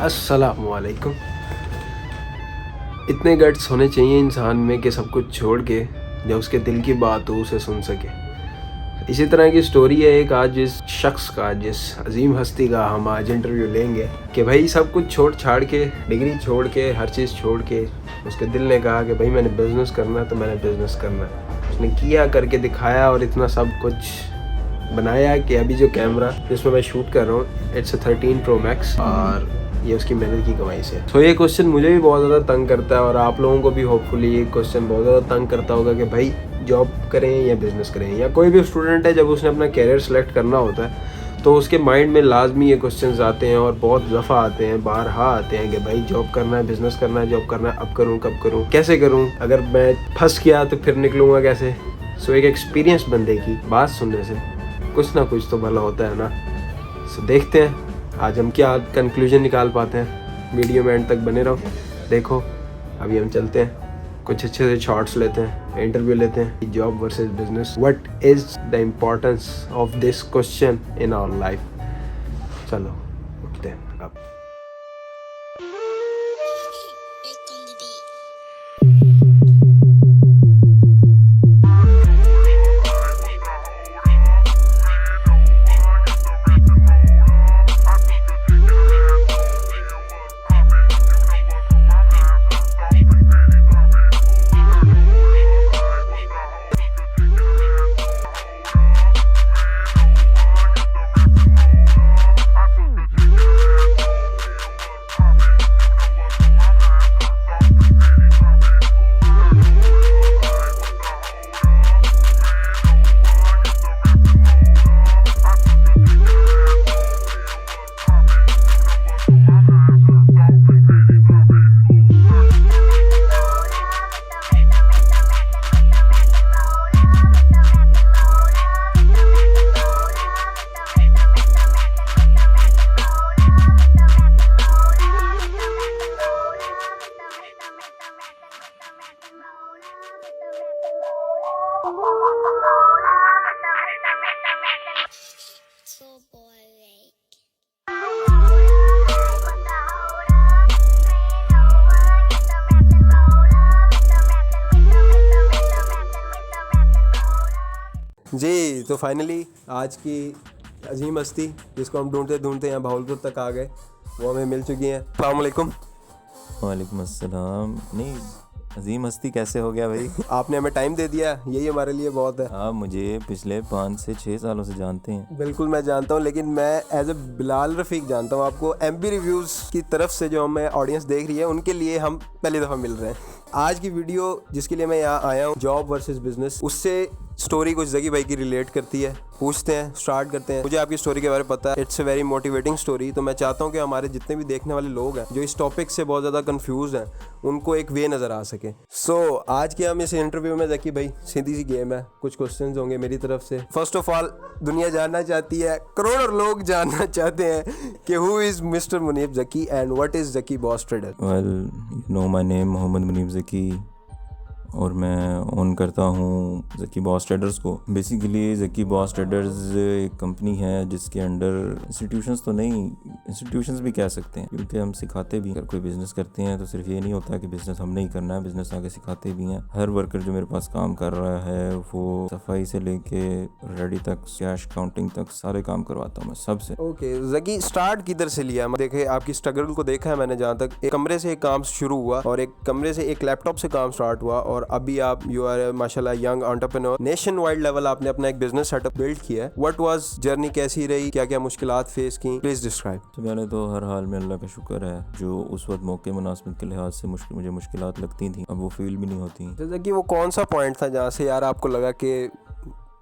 अस्सलामुअलैकुम। इतने गट्स होने चाहिए इंसान में कि सब कुछ छोड़ के जब उसके दिल की बात हो उसे सुन सके। इसी तरह की स्टोरी है एक आज जिस शख्स का, जिस अजीम हस्ती का हम आज इंटरव्यू लेंगे कि भाई सब कुछ छोड़ छाड़ के, डिग्री छोड़ के, हर चीज़ छोड़ के उसके दिल ने कहा कि भाई मैंने बिज़नेस करना है तो मैंने बिज़नेस करना है। उसने किया, करके दिखाया और इतना सब कुछ बनाया कि अभी जो कैमरा जिसमें मैं शूट कर रहा हूँ इट्स 13 Pro Max और ये उसकी मेहनत की कमाई से। तो ये क्वेश्चन मुझे भी बहुत ज़्यादा तंग करता है और आप लोगों को भी होपफुली ये क्वेश्चन बहुत ज़्यादा तंग करता होगा कि भाई जॉब करें या बिज़नेस करें। या कोई भी स्टूडेंट है जब उसने अपना कैरियर सेलेक्ट करना होता है तो उसके माइंड में लाजमी ये क्वेश्चंस आते हैं और बहुत दफ़ा आते हैं, बारहा आते हैं कि भाई जॉब करना है, बिज़नेस करना है, जॉब करना है, अब करूँ, कब करूँ, कैसे करूँ, अगर मैं फंस गया तो फिर निकलूँगा कैसे। सो एक एक्सपीरियंस बंदे की बात सुनने से कुछ ना कुछ तो भला होता है ना। सो देखते हैं आज हम क्या कंक्लूजन निकाल पाते हैं। वीडियो में एंड तक बने रहो, देखो। अभी हम चलते हैं, कुछ अच्छे से शॉर्ट्स लेते हैं, इंटरव्यू लेते हैं। Job versus business, what is the importance of this question in our life. चलो उठते हैं अब। जी तो फाइनली आज की अजीम हस्ती जिसको हम ढूंढते ढूंढते यहाँ भावलपुर तक आ गए, वो हमें मिल चुकी हैं। अस्सलाम वालेकुम। वालेकुम अस्सलाम। नहीं, अजीम हस्ती कैसे हो गया भाई? आपने हमें टाइम दे दिया, यही हमारे लिए बहुत है। आप मुझे पिछले 5 से 6 सालों से जानते हैं। बिल्कुल मैं जानता हूँ, लेकिन मैं एज ए बिलाल रफ़ीक जानता हूँ आपको। एमबी रिव्यूज़ की तरफ से जो हमें ऑडियंस देख रही है उनके लिए हम पहली दफ़ा मिल रहे हैं। आज की वीडियो जिसके लिए मैं यहाँ आया हूँ, जॉब वर्सेस बिजनेस, उससे स्टोरी कुछ जगी भाई की रिलेट करती है। पूछते हैं, स्टार्ट करते हैं। मुझे आपकी स्टोरी के बारे में पता है, it's a very motivating story. तो मैं चाहता हूँ कि हमारे जितने भी देखने वाले लोग हैं जो इस टॉपिक से बहुत ज़्यादा कंफ्यूज हैं, उनको एक वे नज़र आ सके। सो आज के हम इस इंटरव्यू में जकी भाई सीधी सी गेम है, कुछ क्वेश्चंस होंगे मेरी तरफ से। फर्स्ट ऑफ ऑल दुनिया जानना चाहती है, करोड़ों लोग जानना चाहते हैं कि who is mister Munib Zaki and what is Zaki boss trader. Well you know my name Mohammed Munib Zaki और मैं ओन करता हूँ ज़की बॉस ट्रेडर्स को। बेसिकली ज़की बॉस ट्रेडर्स एक कंपनी है जिसके अंडर इंस्टीट्यूशंस तो नहीं, इंस्टीट्यूशंस भी कह सकते हैं, क्योंकि हम सिखाते भी। अगर कोई बिज़नेस करते हैं तो सिर्फ ये नहीं होता कि बिज़नेस हमने ही करना है, बिज़नेस आगे सिखाते भी हैं। हर वर्कर जो मेरे पास काम कर रहा है वो सफाई से लेके रेडी तक, कैश काउंटिंग तक सारे काम करवाता हूँ मैं सबसे। ओके ज़की, स्टार्ट किधर से लिया? देखे आपकी स्ट्रगल को देखा है मैंने, जहाँ तक एक कमरे से एक काम शुरू हुआ और एक कमरे से एक लैपटॉप से काम स्टार्ट हुआ और अभी आप यू आर माशाल्लाह young entrepreneur. Nation wide level आपने अपना एक बिजनेस सेटअप बिल्ड किया है। व्हाट वाज जर्नी, कैसी रही, क्या क्या मुश्किलात फेस की, प्लीज डिस्क्राइब। तो पहले तो हर हाल में अल्लाह का शुक्र है, जो उस वक्त मौके मुनासिबत के लिहाज से मुझे मुश्किलात लगती थी, अब वो फील भी नहीं होती। जैसे कि वो कौन सा पॉइंट था जहाँ से यार आपको लगा कि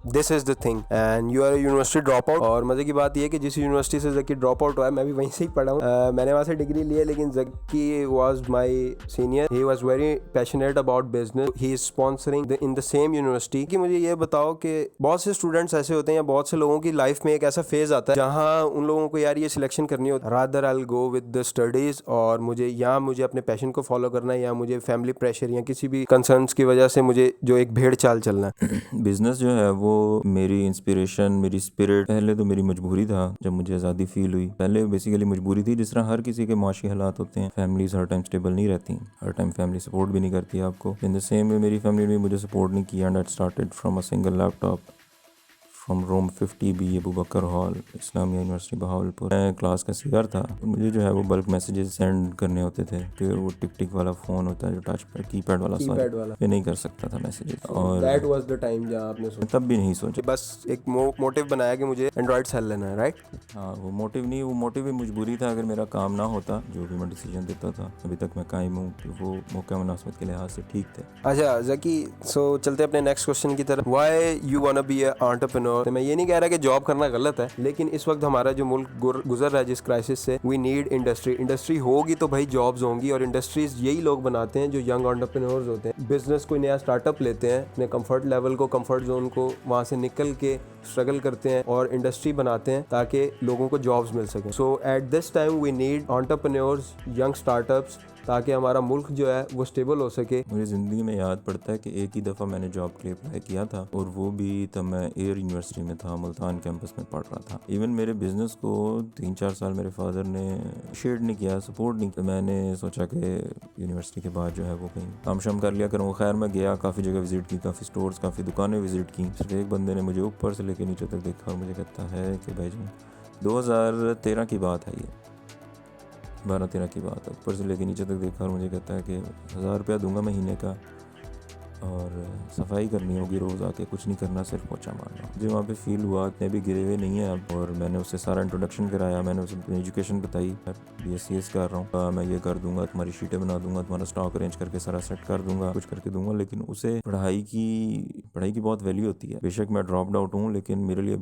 this is the thing and you are university drop out? और मज़े की बात यह है कि जिस यूनिवर्सिटी से ज़की ड्रॉप आउट हुआ है मैं भी वहीं से ही पढ़ा हूँ। मैंने वहाँ से डिग्री ली है, लेकिन Zaki was my senior, he was very passionate about business, he is sponsoring in the same university. कि मुझे ये बताओ कि बहुत से स्टूडेंट्स ऐसे होते हैं या बहुत से लोगों की लाइफ में एक ऐसा फेज आता है जहाँ उन लोगों को यार ये सिलेक्शन करनी होती है, rather I will go with the studies, और मुझे अपने पैशन को फॉलो करना है या मुझे फैमिली प्रेशर या किसी भी कंसर्न्स की वजह से मुझे जो एक भेड़ चाल चलना है। बिजनेस जो है वो वो मेरी इंस्पिरेशन, मेरी स्पिरिट, पहले तो मेरी मजबूरी था जब मुझे आज़ादी फील हुई। पहले बेसिकली मजबूरी थी, जिस तरह हर किसी के माशी हालात होते हैं, फैमिलीज हर टाइम स्टेबल नहीं रहती, हर टाइम फैमिली सपोर्ट भी नहीं करती आपको। इन द सेम वे मेरी फैमिली ने मुझे सपोर्ट नहीं किया and I started from a single laptop from room 50B Abu Bakar hall, Islamia university Bahawalpur. मैं क्लास का सीआर था। मुझे जो है वो बल्क मैसेजेस सेंड करने होते थे। फिर वो टिक टिक वाला फ़ोन होता है जो टच पैड कीपैड वाला, ये नहीं कर सकता था मैसेजेस। और दैट वाज द टाइम जहाँ आपने सोचा, तब भी नहीं सोचा, बस एक मोटिव बनाया कि मुझे एंड्रॉइड सेल लेना है, राइट? हाँ, वो मोटिव नहीं, वो मोटिव भी मजबूरी था। अगर मेरा काम ना होता, जो भी मैं डिसीजन देता था, अभी तक मैं कायम हूँ, तो वो मौका मुनासिबत के लिहाज से ठीक थे। अच्छा ज़की, सो चलते अपने नेक्स्ट क्वेश्चन की तरफ। Why you वांना be a entrepreneur? मैं ये नहीं कह रहा कि जॉब करना गलत है, लेकिन इस वक्त हमारा जो मुल्क गुजर रहा है जिस क्राइसिस से, वी नीड इंडस्ट्री होगी तो भाई जॉब्स होंगी, और इंडस्ट्रीज यही लोग बनाते हैं जो यंग एंटरप्रेन्योर्स होते हैं। बिजनेस कोई नया स्टार्टअप लेते हैं, अपने कंफर्ट लेवल को, कंफर्ट जोन को वहाँ से निकल के स्ट्रगल करते हैं और इंडस्ट्री बनाते हैं ताकि लोगों को जॉब्स मिल सकें। So at this time we need entrepreneurs, young startups, ताकि हमारा मुल्क जो है वो स्टेबल हो सके। मुझे ज़िंदगी में याद पड़ता है कि एक ही दफ़ा मैंने जॉब के लिए अप्लाई किया था, और वो भी तब मैं एयर यूनिवर्सिटी में था, मुल्तान कैंपस में पढ़ रहा था। इवन मेरे बिज़नेस को 3-4 साल मेरे फादर ने शेयर नहीं किया, सपोर्ट नहीं किया। मैंने सोचा कि यूनिवर्सिटी के बाद जो है वो कहीं काम शाम कर लिया करूँ। खैर, मैं गया, काफ़ी जगह विज़िट की, काफ़ी स्टोर्स, काफ़ी दुकानें विज़िट की। सिर्फ एक बंदे ने मुझे ऊपर से लेकर नीचे तक देखा और मुझे कहता है कि भाई जी, 2013 की बात है, ये 12-13 की बात है, ऊपर से लेके नीचे तक देखा और मुझे कहता है कि 1000 रुपया दूंगा महीने का, और सफाई करनी होगी रोज़ आके, कुछ नहीं करना, सिर्फ पोछा मारना। मुझे वहाँ पे फील हुआ कि मैं भी गिरे हुए नहीं है अब, और मैंने उससे सारा इंट्रोडक्शन कराया। मैंने उसे अपनी एजुकेशन बताई, BSc कर रहा हूँ, मैं ये कर दूंगा, तुम्हारी शीटें बना दूंगा, तुम्हारा स्टॉक अरेंज करके सारा सेट कर दूंगा, कुछ करके दूंगा। लेकिन उसे पढ़ाई की बहुत वैल्यू होती है। बेशक मैं ड्रॉप आउट हूँ, लेकिन मेरे लिए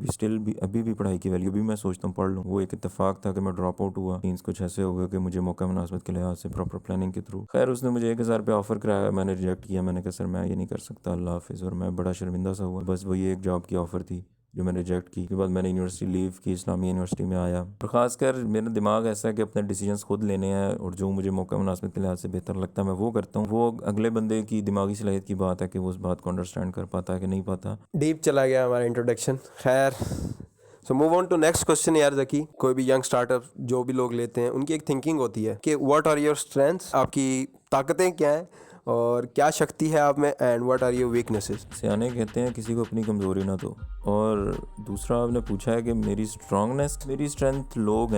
अभी भी पढ़ाई की वैल्यू, भी मैं सोचता हूँ पढ़ लूँ। वो एक इत्तेफाक था कि मैं ड्रॉप आउट हुआ, मीन्स कुछ ऐसे हो गया कि मुझे मौका मुनासिबत के लिहाज से प्रॉपर प्लानिंग के थ्रू। खैर, उसने मुझे 1000 रुपया ऑफर कराया, मैंने रिजेक्ट किया। मैंने कहा सर मैं ये नहीं कर सकता, अल्लाह हाफिज़। और मैं बड़ा शर्मिंदा सा हुआ। बस वही एक जॉब की ऑफ़र थी जो मैंने रिजेक्ट की। उसके बाद मैंने यूनिवर्सिटी लीव की, इस्लामिया यूनिवर्सिटी में आया। और ख़ासकर मेरा दिमाग ऐसा है कि अपने डिसीजंस खुद लेने हैं, और जो मुझे मौका मुनासिबत के लिहाज से बेहतर लगता है मैं वो करता हूँ। वो अगले बंदे की दिमागी सलाहियत की बात है कि वो उस बात को अंडरस्टैंड कर पाता है कि नहीं पाता। डीप चला गया हमारा इंट्रोडक्शन। खैर, so move on to next question. यार ज़की, कोई भी यंग स्टार्टअप जो भी लोग लेते हैं, उनकी एक थिंकिंग होती है कि व्हाट आर योर स्ट्रेंथ्स, आपकी ताकतें क्या हैं और क्या शक्ति है आप में, and what are your weaknesses. सियाने कहते हैं किसी को अपनी कमज़ोरी ना दो। और दूसरा आपने पूछा है कि मेरी स्ट्रेंथ लोग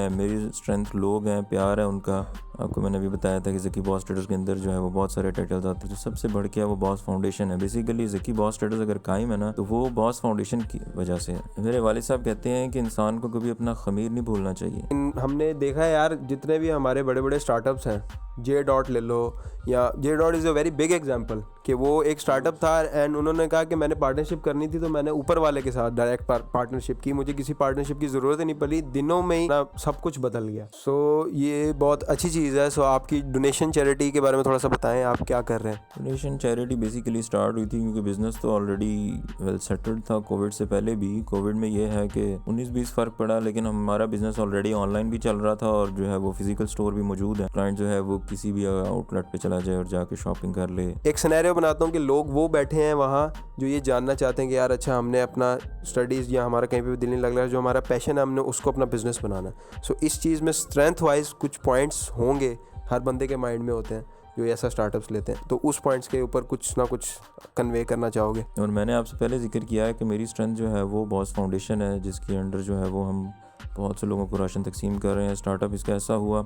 हैं, प्यार है उनका। आपको मैंने भी बताया था कि ज़की बॉस ट्रेडर्स के अंदर जो है वो बहुत सारे टाइटल्स आते हैं। जो सबसे बढ़ के है वो बॉस फाउंडेशन है। बेसिकली ज़की बॉस ट्रेडर्स अगर कायम है ना, तो वो बॉस फाउंडेशन की वजह से है। मेरे वालिद साहब कहते हैं कि इंसान को कभी अपना ख़मीर नहीं भूलना चाहिए। हमने देखा है यार, जितने भी हमारे बड़े बड़े स्टार्टअप्स हैं, J.Dot ले लो, या J.Dot is a very big example कि वो एक स्टार्टअप था एंड उन्होंने कहा कि मैंने पार्टनरशिप करनी थी तो मैंने ऊपर वाले के साथ डायरेक्ट पार्टनरशिप की, मुझे किसी पार्टनरशिप की ज़रूरत ही नहीं पड़ी, दिनों में ही ना सब कुछ बदल गया। सो ये बहुत अच्छी चीज़ है। सो आपकी डोनेशन चैरिटी के बारे में थोड़ा सा बताएं, आप क्या कर रहे हैं? डोनेशन चैरिटी बेसिकली स्टार्ट हुई थी क्योंकि बिज़नेस तो ऑलरेडी वेल सेटल्ड था कोविड से पहले भी। कोविड में ये है कि 19-20 फ़र्क पड़ा, लेकिन हमारा बिज़नेस ऑलरेडी ऑनलाइन भी चल रहा था और जो है वो फिजिकल स्टोर भी मौजूद है। क्लाइंट जो है वो किसी भी आउटलेट पे चला जाए और जाके शॉपिंग कर ले। एक सिनेरियो बनाता हूँ कि लोग वो बैठे हैं वहाँ जो ये जानना चाहते हैं कि यार अच्छा, हमने अपना स्टडीज़ या हमारा कहीं पे भी दिल नहीं लग रहा है, जो हमारा पैशन है हमने उसको अपना बिजनेस बनाना है। सो इस चीज़ में स्ट्रेंथ वाइज कुछ पॉइंट्स होंगे, हर बंदे के माइंड में होते हैं जो ऐसा स्टार्टअप्स लेते हैं, तो उस पॉइंट्स के ऊपर कुछ ना कुछ कन्वे करना चाहोगे? और मैंने आपसे पहले जिक्र किया है कि मेरी स्ट्रेंथ जो है वो बॉस फाउंडेशन है, जिसके अंडर जो है वो हम बहुत से लोगों को राशन तकसीम कर रहे हैं। स्टार्टअप इसका ऐसा हुआ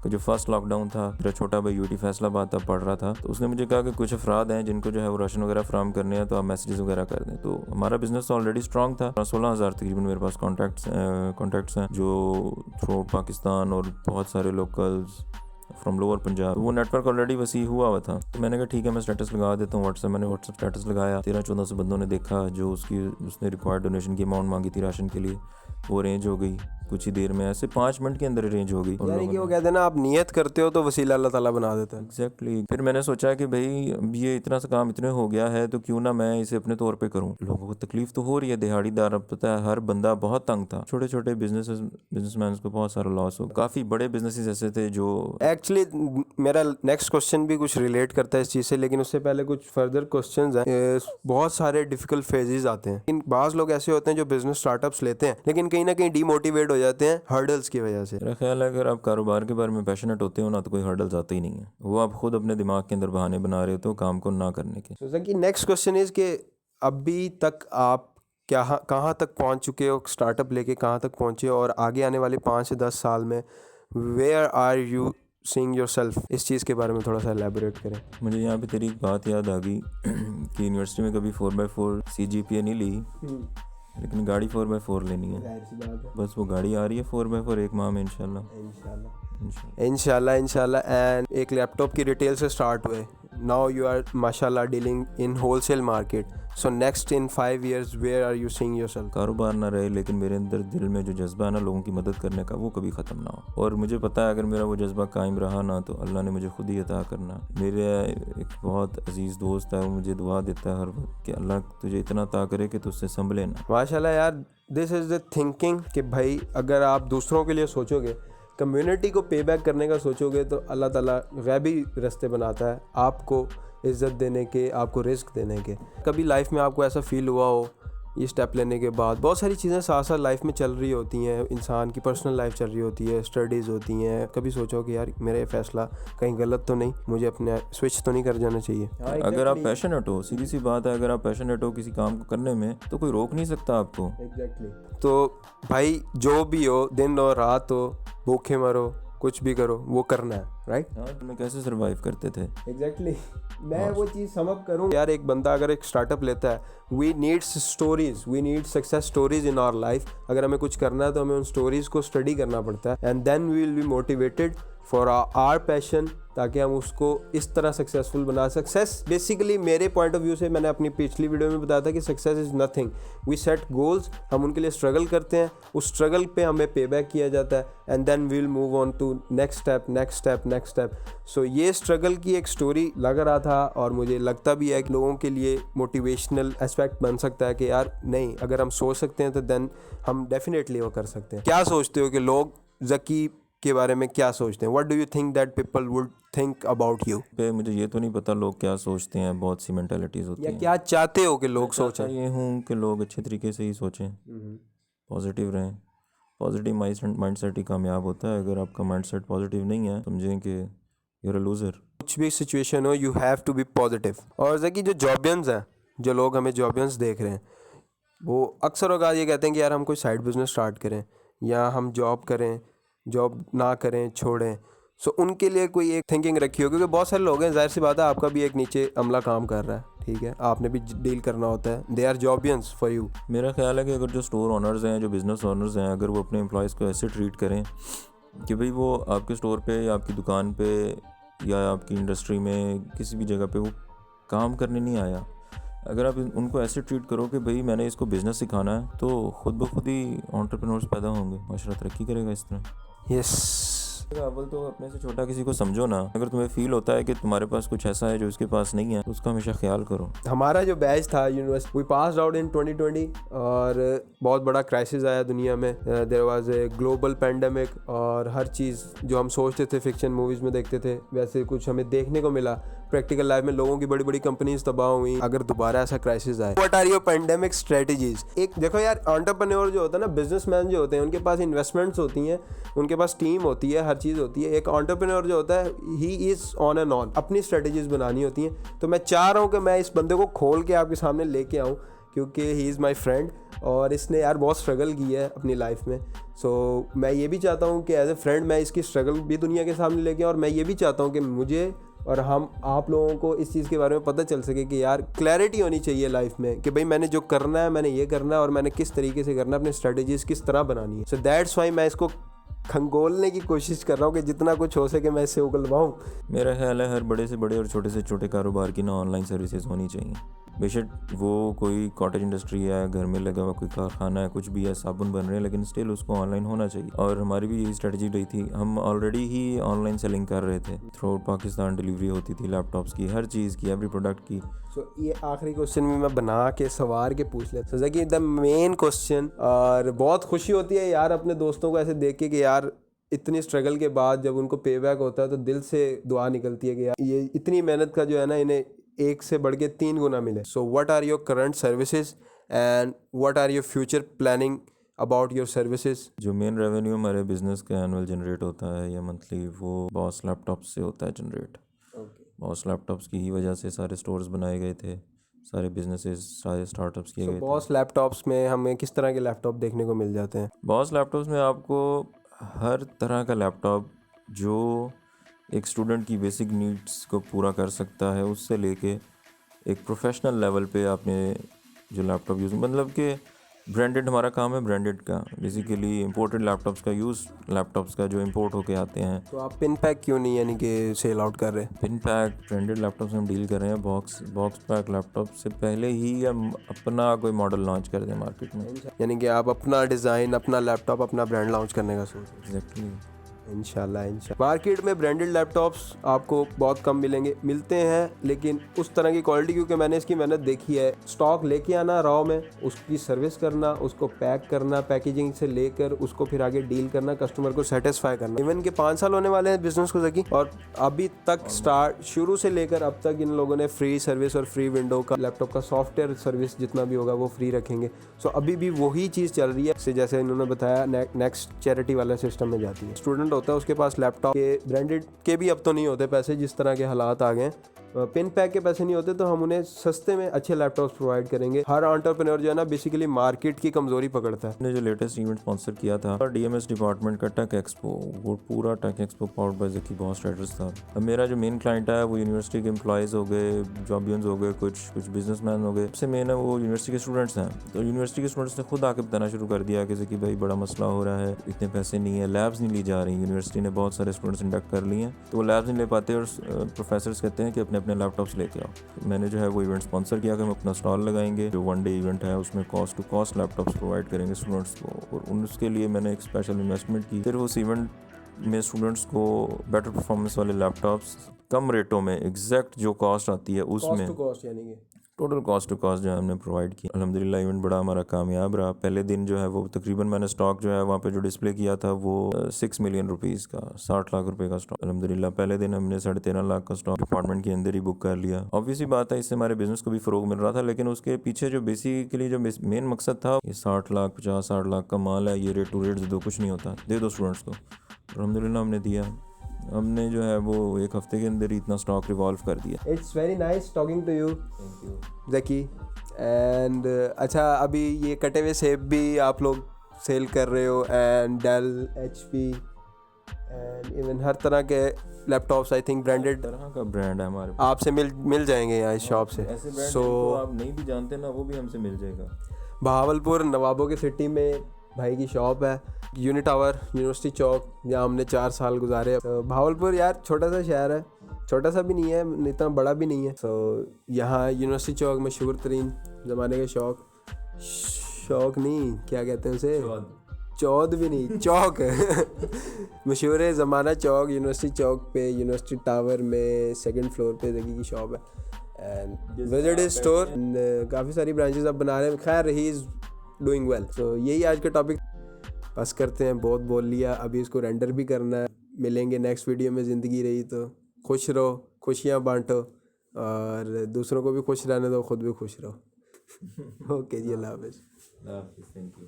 कि जो फर्स्ट लॉकडाउन था, मेरा छोटा भाई यूटी फैसलाबाद तक पढ़ रहा था, तो उसने मुझे कहा कि कुछ अफराद हैं जिनको जो है वो राशन वगैरह फ्राहम करने हैं, तो आप मैसेजेस वगैरह कर दें। तो हमारा बिजनेस ऑलरेडी स्ट्रॉन्ग था, 16,000 तकरीबन मेरे पास कॉन्टैक्ट्स हैं जो थ्रू आउट पाकिस्तान और बहुत सारे लोकल्स फ्रॉम लोअर पंजाब। वो नेटवर्क ऑलरेडी वसी हुआ था। तो मैंने कहा ठीक है, मैं स्टेटस लगा देता हूँ व्हाट्सएप। मैंने व्हाट्सएप स्टेटस लगाया, 1300-1400 बंदों ने देखा। जो उसने रिक्वायर्ड डोनेशन की अमाउंट मांगी थी राशन के लिए, वो अरेंज हो गई। कुछ ही देर में, ऐसे 5 मिनट के अंदर अरेंज हो गई। यानी कि वो कहते हैं ना, आप नियत करते हो तो वसीला अल्लाह ताला बना देता है। एग्जैक्टली। फिर मैंने सोचा कि भाई अब ये इतना सा काम इतने हो गया है तो क्यों ना मैं इसे अपने तौर पे करूं। लोगों को तकलीफ तो हो रही है, दिहाड़ीदार, अब पता है हर बंदा बहुत तंग था। छोटे छोटे बिजनेसमैन को बहुत सारा लॉस हो, काफ़ी बड़े बिजनेसेस ऐसे थे जो एक्चुअली मेरा नेक्स्ट क्वेश्चन भी कुछ रिलेट करता है इस चीज़ से, लेकिन उससे पहले कुछ फर्दर क्वेश्चंस हैं। बहुत सारे डिफिकल्ट फेजेस आते हैं, लेकिन बाज़ लोग ऐसे होते हैं जो बिजनेस स्टार्टअप्स लेते हैं लेकिन कहीं ना कहीं डीमोटिवेट हो जाते हैं हर्डल्स की वजह से। मेरा ख्याल है अगर आप कारोबार के बारे में पैशनेट होते हो ना तो कोई हर्डल्स आते ही नहीं है, वो आप खुद अपने दिमाग के अंदर बहाने बना रहे हो काम को ना करने के। जैसा कि नेक्स्ट क्वेश्चन इज कि अभी तक आप कहाँ तक पहुँच चुके हो, स्टार्टअप लेके कहाँ तक पहुँचे हो, और आगे आने वाले 5 से 10 साल में where are you seeing yourself, इस चीज़ के बारे में थोड़ा सा एलैबोरेट करें। मुझे यहाँ पे तेरी एक बात याद आ गई कि यूनिवर्सिटी में कभी 4x4 CGPA नहीं ली, लेकिन गाड़ी 4x4 लेनी है। बस वो गाड़ी आ रही है 4x4 एक माह में इंशाल्लाह। एंड एक लैपटॉप की रिटेल से स्टार्ट हुए, नाउ यू आर माशाल्लाह dealing in wholesale market. So next in 5 years where are you seeing yourself? कारोबार ना रहे लेकिन मेरे अंदर दिल में जो जज्बा है ना लोगों की मदद करने का, वो कभी ख़त्म ना हो। और मुझे पता है अगर मेरा वो जज्बा कायम रहा ना तो अल्लाह ने मुझे खुद ही अता करना। मेरे एक बहुत अजीज़ दोस्त है, वो मुझे दुआ देता है हर वक्त कि अल्लाह तुझे इतना अता करे कि तुझसे संभले ना। माशाल्लाह यार, दिस इज़ द थिंकिंग कि भाई अगर आप दूसरों के लिए सोचोगे, कम्युनिटी को पे बैक करने का सोचोगे, तो अल्लाह ताला गैबी रास्ते बनाता है आपको इज़्ज़त देने के, आपको रिस्क देने के। कभी लाइफ में आपको ऐसा फील हुआ हो ये स्टेप लेने के बाद? बहुत सारी चीज़ें साथ साथ लाइफ में चल रही होती हैं, इंसान की पर्सनल लाइफ चल रही होती है, स्टडीज़ होती हैं। कभी सोचो कि यार मेरा ये फैसला कहीं गलत तो नहीं, मुझे अपने स्विच तो नहीं कर जाना चाहिए। अगर आप पैशनेट हो, सीधी सी बात है, अगर आप पैशनेट हो किसी काम को करने में तो कोई रोक नहीं सकता आपको। तो भाई जो भी हो, दिन हो रात हो, भूखे मरो, कुछ भी करो, वो करना है, राइट? हाँ, तुम कैसे सर्वाइव करते थे? एग्जैक्टली मैं वो चीज़ समझ करूँ यार। एक बंदा अगर एक स्टार्टअप लेता है, we needs stories, we need success stories in our life. अगर हमें कुछ करना है तो हमें उन स्टोरीज़ को स्टडी करना पड़ता है, and then we will be motivated for our passion, ताकि हम उसको इस तरह सक्सेसफुल बना। सक्सेस बेसिकली मेरे पॉइंट ऑफ व्यू से, मैंने अपनी पिछली वीडियो में बताया था कि success is nothing, we set goals, हम उनके लिए स्ट्रगल करते हैं, उस स्ट्रगल पे हमें पे बैक किया जाता है, and then we will move on to next step. So ये स्ट्रगल की एक स्टोरी लग रहा था, और मुझे लगता भी है कि लोगों के लिए मोटिवेशनल एस्पेक्ट बन सकता है कि यार नहीं, अगर हम सोच सकते हैं तो देन हम डेफिनेटली वो कर सकते हैं। क्या सोचते हो कि लोग ज़की के बारे में क्या सोचते हैं? What do you think that people would think about you? पे मुझे ये तो नहीं पता लोग क्या सोचते हैं, बहुत सी मेंटालिटीज होती हैं। या क्या चाहते हो कि लोग सोचें? ये हूँ कि लोग अच्छे तरीके से ही सोचें, पॉजिटिव रहें। पॉजिटिव माइंडसेट ही कामयाब होता है। अगर आपका माइंडसेट पॉजिटिव नहीं है, समझें कि यूर अ लूज़र। कुछ भी सिचुएशन हो, you have to be positive. और ज़की जो जॉबियंस हैं, जो लोग हमें जॉबियंस देख रहे हैं, वो अक्सर औकात ये कहते हैं कि यार हम कोई साइड बिजनेस स्टार्ट करें, या हम जॉब करें, जॉब ना करें, छोड़ें। सो उनके लिए कोई एक थिंकिंग रखी हो, क्योंकि बहुत सारे लोग हैं, जाहिर सी बात है आपका भी एक नीचे अमला काम कर रहा है, ठीक है, आपने भी डील करना होता है, दे आर जॉबियंस फॉर यू। मेरा ख्याल है कि अगर जो स्टोर ओनर्स हैं, जो बिज़नेस ओनर्स हैं, अगर वो अपने एम्प्लॉयज़ को ऐसे ट्रीट करें कि भाई वो आपके स्टोर पे या आपकी दुकान पे या आपकी इंडस्ट्री में किसी भी जगह पे वो काम करने नहीं आया, अगर आप उनको ऐसे ट्रीट करो कि भाई मैंने इसको बिज़नेस सिखाना है, तो खुद ब खुद ही एंटरप्रेन्योर्स पैदा होंगे, माशरा तरक्की करेगा इस तरह। यस। अव्वल तो अपने से छोटा किसी को समझो ना। अगर तुम्हें फील होता है कि तुम्हारे पास कुछ ऐसा है जो उसके पास नहीं है, तो उसका हमेशा ख्याल करो। हमारा जो बैच था university, we passed out in 2020, और बहुत बड़ा क्राइसिस आया दुनिया में। There was a global pandemic, और हर चीज़ जो हम सोचते थे, फिक्शन मूवीज़ में देखते थे, वैसे कुछ हमें देखने को मिला। प्रैक्टिकल लाइफ में लोगों की बड़ी बड़ी कंपनीज तबाह हुई। अगर दोबारा ऐसा क्राइसिस आए, what are your pandemic strategies? एक देखो यार, एंटरप्रेन्योर जो होता है ना, बिजनेसमैन जो होते हैं, उनके पास इन्वेस्टमेंट्स होती हैं, उनके पास टीम होती है, हर चीज़ होती है। एक एंटरप्रेन्योर जो होता है, he is on and on, अपनी स्ट्रेटजीज बनानी होती हैं। तो मैं चाह रहा हूँ कि मैं इस बंदे को खोल के आपके सामने लेके आऊँ, क्योंकि ही इज़ माई फ्रेंड, और इसने यार बहुत स्ट्रगल की है अपनी लाइफ में। सो मैं ये भी चाहता हूँ कि एज ए फ्रेंड मैं इसकी स्ट्रगल भी दुनिया के सामने लेके आऊँ, और मैं ये भी चाहता हूँ कि मुझे और आप लोगों को इस चीज़ के बारे में पता चल सके कि यार क्लैरिटी होनी चाहिए लाइफ में, कि भाई मैंने जो करना है, मैंने ये करना है, और मैंने किस तरीके से करना है, अपनी स्ट्रेटजीज किस तरह बनानी है। सो दैट्स वाई मैं इसको खंगोलने की कोशिश कर रहा हूँ कि जितना कुछ हो सके मैं इससे उगलवाऊँ। मेरा ख्याल है हर बड़े से बड़े और छोटे से छोटे कारोबार की ना ऑनलाइन सर्विसेज होनी चाहिए। बेशक वो कोई कॉटेज इंडस्ट्री है, घर में लगा हुआ कोई कारखाना है, कुछ भी है, साबुन बन रहे हैं, लेकिन स्टिल उसको ऑनलाइन होना चाहिए। और हमारी भी यही स्ट्रेटजी रही थी। हम ऑलरेडी ही ऑनलाइन सेलिंग कर रहे थे, थ्रू आउट पाकिस्तान डिलीवरी होती थी लैपटॉप्स की, हर चीज़ की, एवरी प्रोडक्ट की। सो ये आखिरी क्वेश्चन भी मैं बना के सवार के पूछ लेता हूँ कि द मेन क्वेश्चन, और बहुत खुशी होती है यार अपने दोस्तों को ऐसे देख के कि यार इतनी स्ट्रगल के बाद जब उनको पे बैक होता है तो दिल से दुआ निकलती है कि यार ये इतनी मेहनत का जो है ना इन्हें एक से बढ़ के 3 गुना मिले। So what are your current services and what are your future planning about your services? जो मेन रेवेन्यू हमारे बिजनेस का एनुअल जनरेट होता है या मंथली, वो बॉस लैपटॉप से होता है जनरेट। बॉस लैपटॉप्स की ही वजह से सारे स्टोर्स बनाए गए थे, सारे बिजनेसेस, सारे स्टार्टअप्स किए गए थे। बॉस लैपटॉप्स में हमें किस तरह के लैपटॉप देखने को मिल जाते हैं? बॉस लैपटॉप्स में आपको हर तरह का लैपटॉप जो एक स्टूडेंट की बेसिक नीड्स को पूरा कर सकता है, उससे लेके एक प्रोफेशनल लेवल पे आपने जो लैपटॉप यूज़, मतलब कि ब्रांडेड हमारा काम है, ब्रांडेड का बेसिकली इम्पोर्टेड लैपटॉप्स का यूज़, लैपटॉप्स का जो इंपोर्ट होके आते हैं। तो आप पिन पैक क्यों नहीं यानी कि सेल आउट कर रहे हैं? पिन पैक ब्रांडेड लैपटॉप से हम डील कर रहे हैं। बॉक्स पैक लैपटॉप से पहले ही हम अपना कोई मॉडल लॉन्च कर दें मार्केट में। यानी कि आप अपना डिज़ाइन, अपना लैपटॉप, अपना ब्रांड लॉन्च करने का सोच रहे हैं? एग्जैक्टली। इंशाल्लाह। मार्केट में ब्रांडेड लैपटॉप्स आपको बहुत कम मिलते हैं, लेकिन उस तरह की क्वालिटी, क्योंकि मैंने इसकी मेहनत देखी है। स्टॉक लेके आना रॉ में, उसकी सर्विस करना, उसको पैक करना, पैकेजिंग से लेकर उसको फिर आगे डील करना, कस्टमर को सेटिस्फाई करना। इवन के 5 साल होने वाले हैं बिजनेस को ज़की, और अभी तक शुरू से लेकर अब तक इन लोगों ने फ्री सर्विस और फ्री विंडो का, लैपटॉप का सॉफ्टवेयर सर्विस जितना भी होगा वो फ्री रखेंगे। सो अभी भी वही चीज़ चल रही है, जैसे इन्होंने बताया नेक्स्ट चैरिटी वाला सिस्टम में जाती है। स्टूडेंट होता है, उसके पास लैपटॉप के ब्रांडेड के भी अब तो नहीं होते पैसे, जिस तरह के हालात आ गए, पिन पैक के पैसे नहीं होते, तो हम उन्हें सस्ते में अच्छे लैपटॉप्स प्रोवाइड करेंगे। हर एंटरप्रेन्योर जो है ना बेसिकली मार्केट की कमजोरी पकड़ता है। हमने जो लेटेस्ट इवेंट स्पॉन्सर किया था डीएमएस डिपार्टमेंट का टेक एक्सपो, वो पूरा tech expo powered by Zaki boss traders था। अब मेरा जो मेन क्लाइंट है वो यूनिवर्सिटी के एम्प्लॉयज़ हो गए, जॉबियंस हो गए, कुछ बिजनेसमैन हो गए। सबसे मेन है वो यूनिवर्सिटी के स्टूडेंट्स हैं। तो यूनिवर्सिटी के स्टूडेंट्स ने खुद आके बताना शुरू कर दिया कि ज़की भाई बड़ा मसला हो रहा है, इतने पैसे नहीं है, लैब्स नहीं ली जा रही। यूनिवर्सिटी ने बहुत सारे स्टूडेंट्स इंडक्ट कर लिए हैं, तो वो लैब्स नहीं ले पाते और प्रोफेसर्स कहते हैं कि अपने अपने लैपटॉप्स लेके आओ। मैंने जो है वो इवेंट स्पॉन्सर किया कि हम अपना स्टॉल लगाएंगे, जो 1 डे इवेंट है उसमें cost to cost laptops provide करेंगे स्टूडेंट्स को, और उसके लिए मैंने एक स्पेशल इन्वेस्टमेंट की। फिर उस इवेंट में स्टूडेंट्स को बेटर परफॉर्मेंस वाले लैपटॉप्स कम रेटों में, एग्जैक्ट जो कॉस्ट आती है उसमें, टोटल कॉस्ट टू कॉस्ट जो है हमने प्रोवाइड की। अल्हम्दुलिल्लाह इवेंट बड़ा हमारा कामयाब रहा। पहले दिन जो है वो तकरीबन मैंने स्टॉक जो है वहाँ पे जो डिस्प्ले किया था वो 6 मिलियन रुपीज़ का, 60 लाख रुपए का स्टॉक। अल्हम्दुलिल्लाह पहले दिन हमने 13.5 लाख का स्टॉक डिपार्टमेंट के अंदर ही बुक कर लिया। ऑब्वियसली बात है, इससे हमारे बिजनेस को भी फ़रोग मिल रहा था, लेकिन उसके पीछे जो बेसिकली जो मेन मकसद था, ये 60 लाख 50-60 लाख का माल है, ये रेट टू रेट दो कुछ नहीं होता, दे दो स्टूडेंट्स को। अल्हम्दुलिल्लाह हमने दिया। हमने जो है वो एक हफ्ते के अंदर ही इतना स्टॉक रिवॉल्व कर दिया। It's very nice talking to you Zaki. And अच्छा, अभी ये कटे हुए सेब भी आप लोग सेल कर रहे हो, and Dell, HP and even हर तरह के लैपटॉप्स, आई थिंक ब्रांडेड तरह का ब्रांड है हमारे पास। आपसे मिल जाएंगे यहाँ इस शॉप से। ऐसे ब्रांड आप नहीं भी जानते ना, वो भी हमसे मिल जाएगा। बहावलपुर नवाबों की सिटी में भाई की शॉप है, यूनिट टावर, यूनिवर्सिटी चौक, जहाँ हमने 4 साल गुजारे। तो बहावलपुर यार छोटा सा शहर है, छोटा सा भी नहीं है, इतना बड़ा भी नहीं है। तो यहाँ यूनिवर्सिटी चौक मशहूर तरीन ज़माने के शौक नहीं, क्या कहते हैं उसे, चौध भी नहीं, चौक मशहूर है ज़माना चौक, यूनिवर्सिटी चौक पे, यूनिवर्सिटी टावर में 2nd फ्लोर पे ज़की की शॉप है। एंड विजिट हिज स्टोर, काफ़ी सारी ब्रांचेस अब बना रहे हैं। खैर ही इज़ डूइंग वेल। तो यही आज का टॉपिक, बस करते हैं, बहुत बोल लिया, अभी इसको रेंडर भी करना है। मिलेंगे नेक्स्ट वीडियो में। ज़िंदगी रही तो खुश रहो, खुशियाँ बांटो, और दूसरों को भी खुश रहने दो, खुद भी खुश रहो। ओके जी, अल्लाह हाफ़िज़। Thank you.